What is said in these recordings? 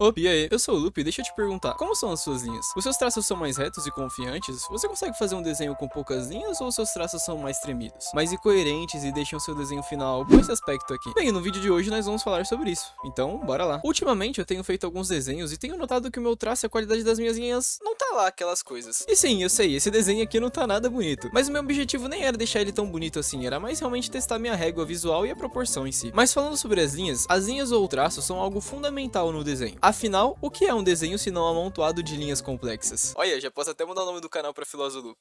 Opa, e aí? Eu sou o Lupe e deixa eu te perguntar, como são as suas linhas? Os seus traços são mais retos e confiantes? Você consegue fazer um desenho com poucas linhas ou os seus traços são mais tremidos? Mais incoerentes e deixam seu desenho final com esse aspecto aqui? Bem, no vídeo de hoje nós vamos falar sobre isso, então bora lá. Ultimamente eu tenho feito alguns desenhos e tenho notado que o meu traço e a qualidade das minhas linhas não tá lá aquelas coisas. E sim, eu sei, esse desenho aqui não tá nada bonito, mas o meu objetivo nem era deixar ele tão bonito assim, era mais realmente testar minha régua visual e a proporção em si. Mas falando sobre as linhas ou traços são algo fundamental no desenho. Afinal, o que é um desenho se não um amontoado de linhas complexas? Olha, já posso até mudar o nome do canal pra Filosolup.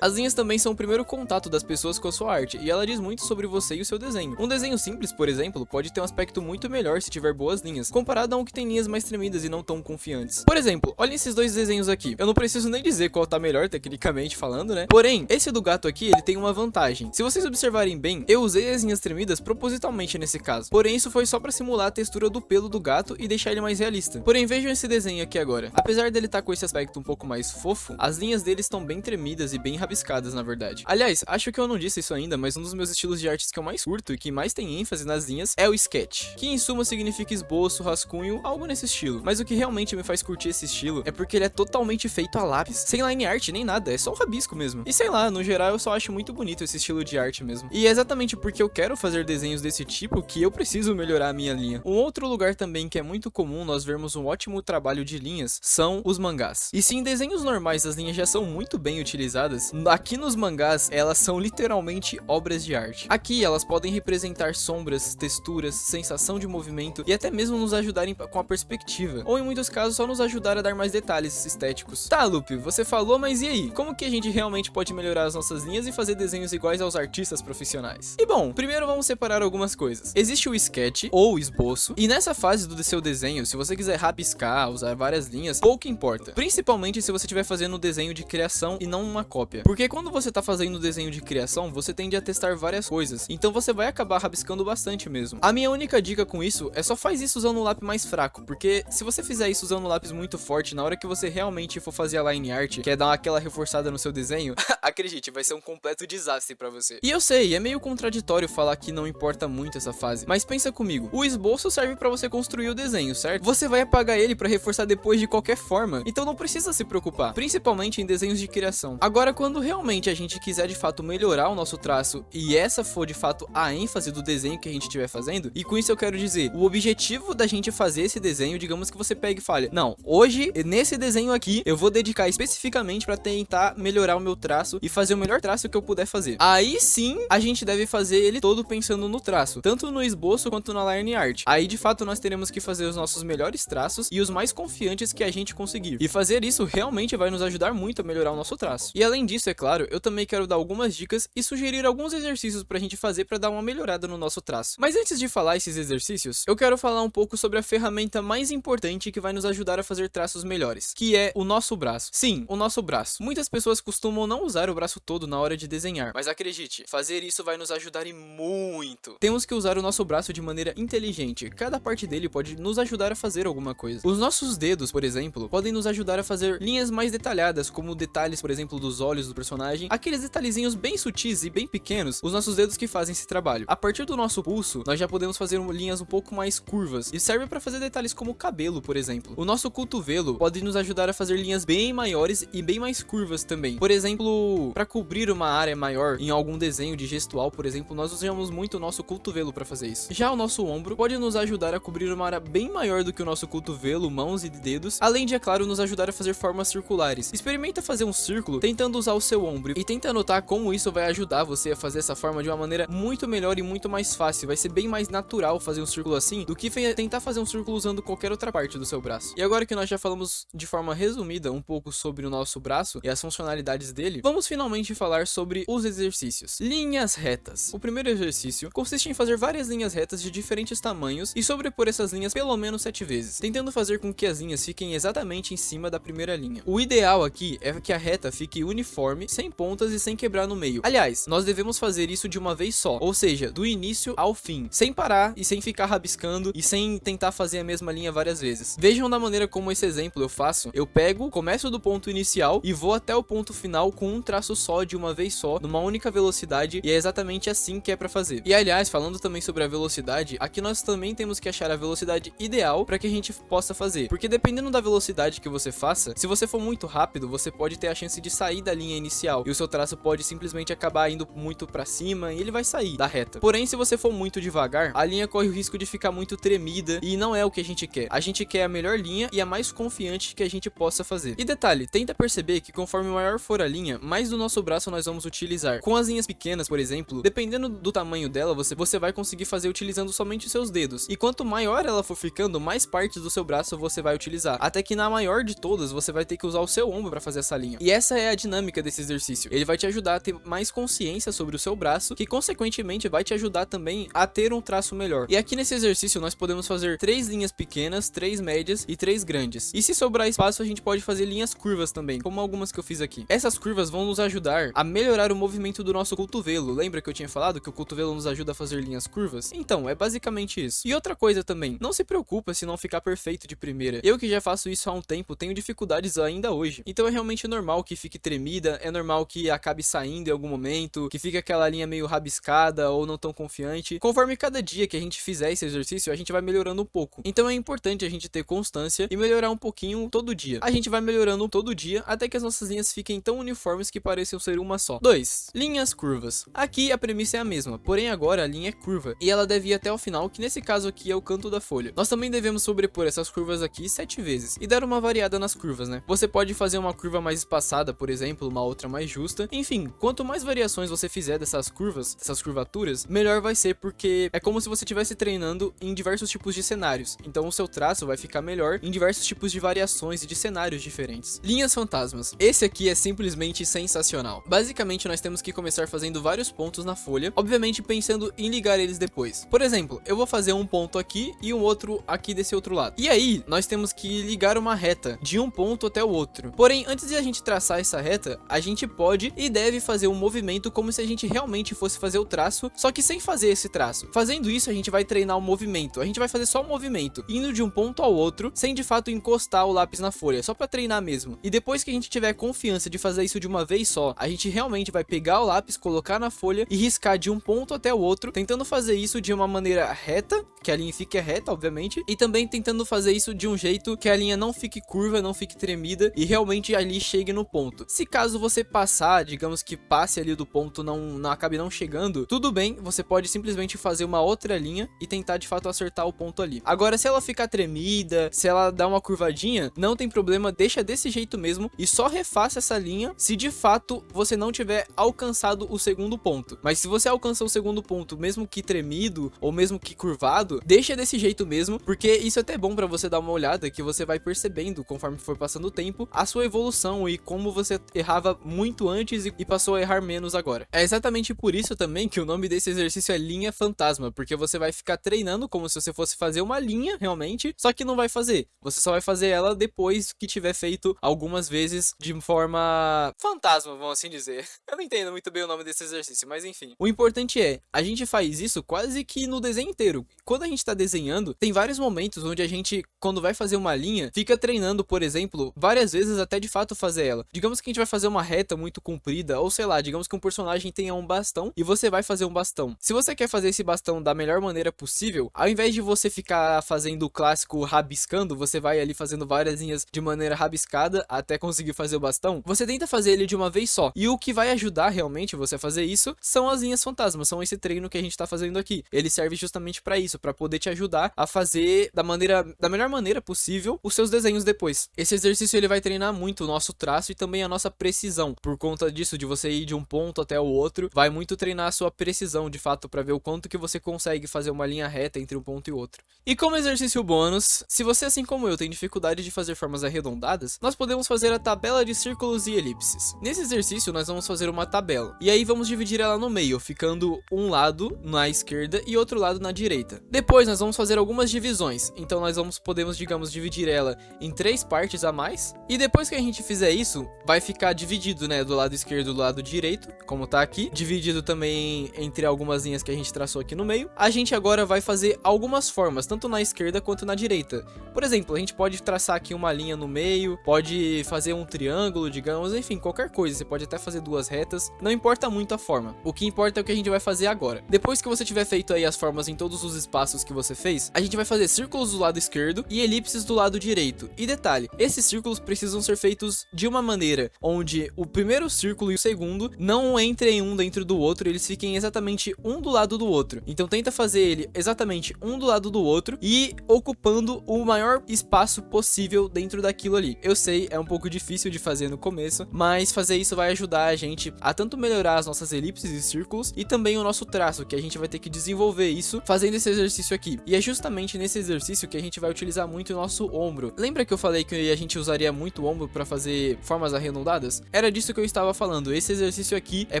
As linhas também são o primeiro contato das pessoas com a sua arte, e ela diz muito sobre você e o seu desenho. Um desenho simples, por exemplo, pode ter um aspecto muito melhor se tiver boas linhas, comparado a um que tem linhas mais tremidas e não tão confiantes. Por exemplo, olhem esses dois desenhos aqui. Eu não preciso nem dizer qual tá melhor, tecnicamente falando, né? Porém, esse do gato aqui, ele tem uma vantagem. Se vocês observarem bem, eu usei as linhas tremidas propositalmente nesse caso. Porém, isso foi só pra simular a textura do pelo do gato e deixar ele mais realista. Porém, vejam esse desenho aqui agora. Apesar dele estar com esse aspecto um pouco mais fofo, as linhas dele estão bem tremidas e bem rabiscadas, na verdade. Aliás, acho que eu não disse isso ainda, mas um dos meus estilos de artes que eu mais curto e que mais tem ênfase nas linhas é o sketch, que em suma significa esboço, rascunho, algo nesse estilo. Mas o que realmente me faz curtir esse estilo é porque ele é totalmente feito a lápis, sem line art nem nada, é só um rabisco mesmo. E sei lá, no geral eu só acho muito bonito esse estilo de arte mesmo. E é exatamente porque eu quero fazer desenhos desse tipo que eu preciso melhorar a minha linha. Um outro lugar também que é muito comum nós vermos um ótimo trabalho de linhas são os mangás. E se em desenhos normais as linhas já são muito bem utilizadas, aqui nos mangás elas são literalmente obras de arte. Aqui elas podem representar sombras, texturas, sensação de movimento e até mesmo nos ajudarem com a perspectiva, ou em muitos casos só nos ajudar a dar mais detalhes estéticos. Tá, Lupe, você falou, mas e aí? Como que a gente realmente pode melhorar as nossas linhas e fazer desenhos iguais aos artistas profissionais? E bom, primeiro vamos separar algumas coisas. Existe o sketch ou esboço, e nessa fase do seu desenho, se você quiser rabiscar, usar várias linhas, pouco importa. Principalmente se você estiver fazendo um desenho de criação e não uma cópia. Porque quando você tá fazendo um desenho de criação, você tende a testar várias coisas, então você vai acabar rabiscando bastante mesmo. A minha única dica com isso é só faz isso usando um lápis mais fraco, porque se você fizer isso usando um lápis muito forte, na hora que você realmente for fazer a line art, que é dar aquela reforçada no seu desenho, acredite, vai ser um completo desastre pra você. E eu sei, é meio contraditório falar que não importa muito essa fase, mas pensa comigo, o esboço serve pra você construir o desenho, certo? Você vai apagar ele pra reforçar depois de qualquer forma, então não precisa se preocupar, principalmente em desenhos de criação. Agora, quando realmente a gente quiser de fato melhorar o nosso traço e essa for de fato a ênfase do desenho que a gente estiver fazendo, e com isso eu quero dizer, o objetivo da gente fazer esse desenho, digamos que você pegue e fale, não, hoje, nesse desenho aqui, eu vou dedicar especificamente pra tentar melhorar o meu traço e fazer o melhor traço que eu puder fazer. Aí sim, a gente deve fazer ele todo pensando no traço, tanto no esboço quanto na line art. Aí de fato nós teremos que fazer os nossos melhores traços e os mais confiantes que a gente conseguir. E fazer isso realmente vai nos ajudar muito a melhorar o nosso traço. E além disso, é claro, eu também quero dar algumas dicas e sugerir alguns exercícios pra gente fazer pra dar uma melhorada no nosso traço. Mas antes de falar esses exercícios, eu quero falar um pouco sobre a ferramenta mais importante que vai nos ajudar a fazer traços melhores, que é o nosso braço. Sim, o nosso braço. Muitas pessoas costumam não usar o braço todo na hora de desenhar, mas acredite, fazer isso vai nos ajudar e muito. Temos que usar o nosso braço de maneira inteligente. Cada parte dele pode nos ajudar a fazer alguma coisa. Os nossos dedos, por exemplo, podem nos ajudar a fazer linhas mais detalhadas, como detalhes, por exemplo, dos olhos do personagem, aqueles detalhezinhos bem sutis e bem pequenos, os nossos dedos que fazem esse trabalho. A partir do nosso pulso, nós já podemos fazer linhas um pouco mais curvas, e serve para fazer detalhes como o cabelo, por exemplo. O nosso cotovelo pode nos ajudar a fazer linhas bem maiores e bem mais curvas também. Por exemplo, para cobrir uma área maior em algum desenho de gestual, por exemplo, nós usamos muito o nosso cotovelo para fazer isso. Já o nosso ombro pode nos ajudar a cobrir uma área bem maior do que o nosso cotovelo, mãos e dedos, além de, é claro, nos ajudar a fazer formas circulares. Experimenta fazer um círculo tentando usar o seu ombro e tenta notar como isso vai ajudar você a fazer essa forma de uma maneira muito melhor e muito mais fácil. Vai ser bem mais natural fazer um círculo assim do que tentar fazer um círculo usando qualquer outra parte do seu braço. E agora que nós já falamos de forma resumida um pouco sobre o nosso braço e as funcionalidades dele, vamos finalmente falar sobre os exercícios. Linhas retas. O primeiro exercício consiste em fazer várias linhas retas de diferentes tamanhos e sobrepor essas linhas pelo menos 7 vezes, tentando fazer com que as linhas fiquem exatamente em cima da primeira linha. O ideal aqui é que a reta fique uniforme, sem pontas e sem quebrar no meio. Aliás, nós devemos fazer isso de uma vez só, ou seja, do início ao fim, sem parar e sem ficar rabiscando e sem tentar fazer a mesma linha várias vezes. Vejam da maneira como esse exemplo eu faço. Eu pego, começo do ponto inicial e vou até o ponto final com um traço só, de uma vez só, numa única velocidade, e é exatamente assim que é pra fazer. E aliás, falando também sobre a velocidade, aqui nós também temos que achar a velocidade ideal para que a gente gente possa fazer, porque dependendo da velocidade que você faça, se você for muito rápido, você pode ter a chance de sair da linha inicial, e o seu traço pode simplesmente acabar indo muito pra cima, e ele vai sair da reta. Porém, se você for muito devagar, a linha corre o risco de ficar muito tremida, e não é o que a gente quer. A gente quer a melhor linha e a mais confiante que a gente possa fazer. E detalhe, tenta perceber que conforme maior for a linha, mais do nosso braço nós vamos utilizar. Com as linhas pequenas, por exemplo, dependendo do tamanho dela, você vai conseguir fazer utilizando somente os seus dedos. E quanto maior ela for ficando, mais partes do seu braço você vai utilizar. Até que na maior de todas, você vai ter que usar o seu ombro para fazer essa linha. E essa é a dinâmica desse exercício. Ele vai te ajudar a ter mais consciência sobre o seu braço, que consequentemente vai te ajudar também a ter um traço melhor. E aqui nesse exercício nós podemos fazer 3 linhas pequenas, 3 médias e 3 grandes. E se sobrar espaço, a gente pode fazer linhas curvas também, como algumas que eu fiz aqui. Essas curvas vão nos ajudar a melhorar o movimento do nosso cotovelo. Lembra que eu tinha falado que o cotovelo nos ajuda a fazer linhas curvas? Então, é basicamente isso. E outra coisa também, não se preocupa se não ficar perfeito de primeira. Eu que já faço isso há um tempo, tenho dificuldades ainda hoje. Então é realmente normal que fique tremida, é normal que acabe saindo em algum momento, que fique aquela linha meio rabiscada ou não tão confiante. Conforme cada dia que a gente fizer esse exercício, a gente vai melhorando um pouco. Então é importante a gente ter constância e melhorar um pouquinho todo dia. A gente vai melhorando todo dia até que as nossas linhas fiquem tão uniformes que pareçam ser uma só. 2. Linhas curvas. Aqui a premissa é a mesma, porém agora a linha é curva e ela deve ir até o final, que nesse caso aqui é o canto da folha. Nós também devemos sobrepor essas curvas aqui 7 vezes e dar uma variada nas curvas, né? Você pode fazer uma curva mais espaçada, por exemplo, uma outra mais justa. Enfim, quanto mais variações você fizer dessas curvas, dessas curvaturas, melhor vai ser, porque é como se você estivesse treinando em diversos tipos de cenários. Então o seu traço vai ficar melhor em diversos tipos de variações e de cenários diferentes. Linhas fantasmas. Esse aqui é simplesmente sensacional. Basicamente, nós temos que começar fazendo vários pontos na folha, obviamente pensando em ligar eles depois. Por exemplo, eu vou fazer um ponto aqui e um outro aqui desse outro lado. E aí, nós temos que ligar uma reta de um ponto até o outro. Porém, antes de a gente traçar essa reta, a gente pode e deve fazer um movimento como se a gente realmente fosse fazer o traço, só que sem fazer esse traço. Fazendo isso, a gente vai treinar o movimento. A gente vai fazer só o movimento, indo de um ponto ao outro, sem de fato encostar o lápis na folha, só pra treinar mesmo. E depois que a gente tiver confiança de fazer isso de uma vez só, a gente realmente vai pegar o lápis, colocar na folha e riscar de um ponto até o outro, tentando fazer isso de uma maneira reta, que a linha fique reta, obviamente, e também tentando fazer isso de um jeito que a linha não fique curva, não fique tremida e realmente ali chegue no ponto. Se caso você passar, digamos que passe ali do ponto, não acabe não chegando, tudo bem, você pode simplesmente fazer uma outra linha e tentar de fato acertar o ponto ali. Agora, se ela ficar tremida, se ela dar uma curvadinha, não tem problema, deixa desse jeito mesmo e só refaça essa linha se de fato você não tiver alcançado o segundo ponto. Mas se você alcançou o segundo ponto, mesmo que tremido ou mesmo que curvado, deixa desse jeito mesmo, porque isso é até bom pra você dar uma olhada, que você vai percebendo conforme for passando o tempo a sua evolução e como você errava muito antes e passou a errar menos agora. É exatamente por isso também que o nome desse exercício é linha fantasma, porque você vai ficar treinando como se você fosse fazer uma linha realmente, só que não vai fazer. Você só vai fazer ela depois que tiver feito algumas vezes de forma fantasma, vamos assim dizer. Eu não entendo muito bem o nome desse exercício, mas enfim. O importante é, a gente faz isso quase que no desenho inteiro. Quando a gente tá desenhando, tem vários momentos onde a gente, quando vai fazer uma linha, fica treinando, por exemplo, várias vezes até de fato fazer ela. Digamos que a gente vai fazer uma reta muito comprida, ou sei lá, digamos que um personagem tenha um bastão e você vai fazer um bastão. Se você quer fazer esse bastão da melhor maneira possível, ao invés de você ficar fazendo o clássico rabiscando, você vai ali fazendo várias linhas de maneira rabiscada até conseguir fazer o bastão, você tenta fazer ele de uma vez só. E o que vai ajudar realmente você a fazer isso são as linhas fantasmas, são esse treino que a gente tá fazendo aqui. Ele serve justamente pra isso, pra poder te ajudar a fazer da melhor maneira possível os seus desenhos depois. Esse exercício ele vai treinar muito o nosso traço e também a nossa precisão. Por conta disso, de você ir de um ponto até o outro, vai muito treinar a sua precisão de fato pra ver o quanto que você consegue fazer uma linha reta entre um ponto e outro. E como exercício bônus, se você assim como eu tem dificuldade de fazer formas arredondadas, nós podemos fazer a tabela de círculos e elipses. Nesse exercício nós vamos fazer uma tabela, e aí vamos dividir ela no meio, ficando um lado na esquerda e outro lado na direita. Depois nós vamos fazer algumas divisões, então nós podemos, digamos, dividir ela em 3 partes a mais, e depois que a gente fizer isso, vai ficar dividido, né, do lado esquerdo e do lado direito, como tá aqui, dividido também entre algumas linhas que a gente traçou aqui no meio. A gente agora vai fazer algumas formas, tanto na esquerda quanto na direita. Por exemplo, a gente pode traçar aqui uma linha no meio, pode fazer um triângulo, digamos, enfim, qualquer coisa. Você pode até fazer 2 retas, não importa muito a forma. O que importa é o que a gente vai fazer agora. Depois que você tiver feito aí as formas em todos os espaços que você fez, a gente vai fazer círculos do lado lado esquerdo e elipses do lado direito. E detalhe, esses círculos precisam ser feitos de uma maneira onde o primeiro círculo e o segundo não entrem um dentro do outro, eles fiquem exatamente um do lado do outro. Então tenta fazer ele exatamente um do lado do outro e ocupando o maior espaço possível dentro daquilo ali. Eu sei, é um pouco difícil de fazer no começo, mas fazer isso vai ajudar a gente a tanto melhorar as nossas elipses e círculos e também o nosso traço, que a gente vai ter que desenvolver isso fazendo esse exercício aqui. E é justamente nesse exercício que a gente vai utilizar muito o nosso ombro. Lembra que eu falei que a gente usaria muito o ombro para fazer formas arredondadas? Era disso que eu estava falando. Esse exercício aqui é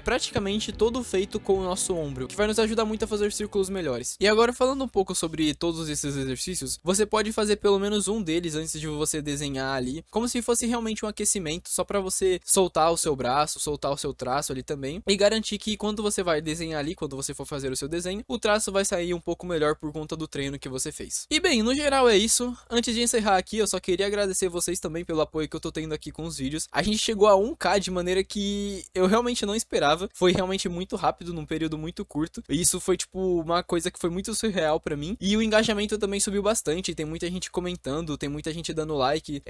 praticamente todo feito com o nosso ombro, que vai nos ajudar muito a fazer círculos melhores. E agora, falando um pouco sobre todos esses exercícios, você pode fazer pelo menos um deles antes de você desenhar ali, como se fosse realmente um aquecimento, só para você soltar o seu braço, soltar o seu traço ali também, e garantir que quando você vai desenhar ali, quando você for fazer o seu desenho, o traço vai sair um pouco melhor por conta do treino que você fez. E bem, no geral é isso. Antes de encerrar aqui, eu só queria agradecer vocês também pelo apoio que eu tô tendo aqui com os vídeos. A gente chegou a 1K de maneira que eu realmente não esperava. Foi realmente muito rápido, num período muito curto. E isso foi, tipo, uma coisa que foi muito surreal pra mim. E o engajamento também subiu bastante. Tem muita gente comentando, tem muita gente dando like,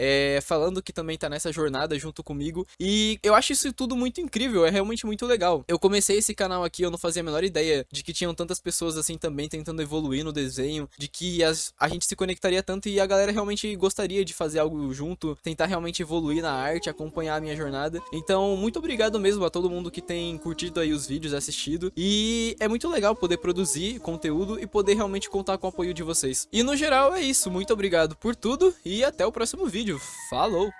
falando que também tá nessa jornada junto comigo. E eu acho isso tudo muito incrível, é realmente muito legal. Eu comecei esse canal aqui, eu não fazia a menor ideia de que tinham tantas pessoas assim também tentando evoluir no desenho, de que a gente se conectaria tanto e a galera realmente gostaria de fazer algo junto, tentar realmente evoluir na arte, acompanhar a minha jornada. Então, muito obrigado mesmo a todo mundo que tem curtido aí os vídeos, assistido. E é muito legal poder produzir conteúdo e poder realmente contar com o apoio de vocês. E no geral é isso, muito obrigado por tudo e até o próximo vídeo. Falou!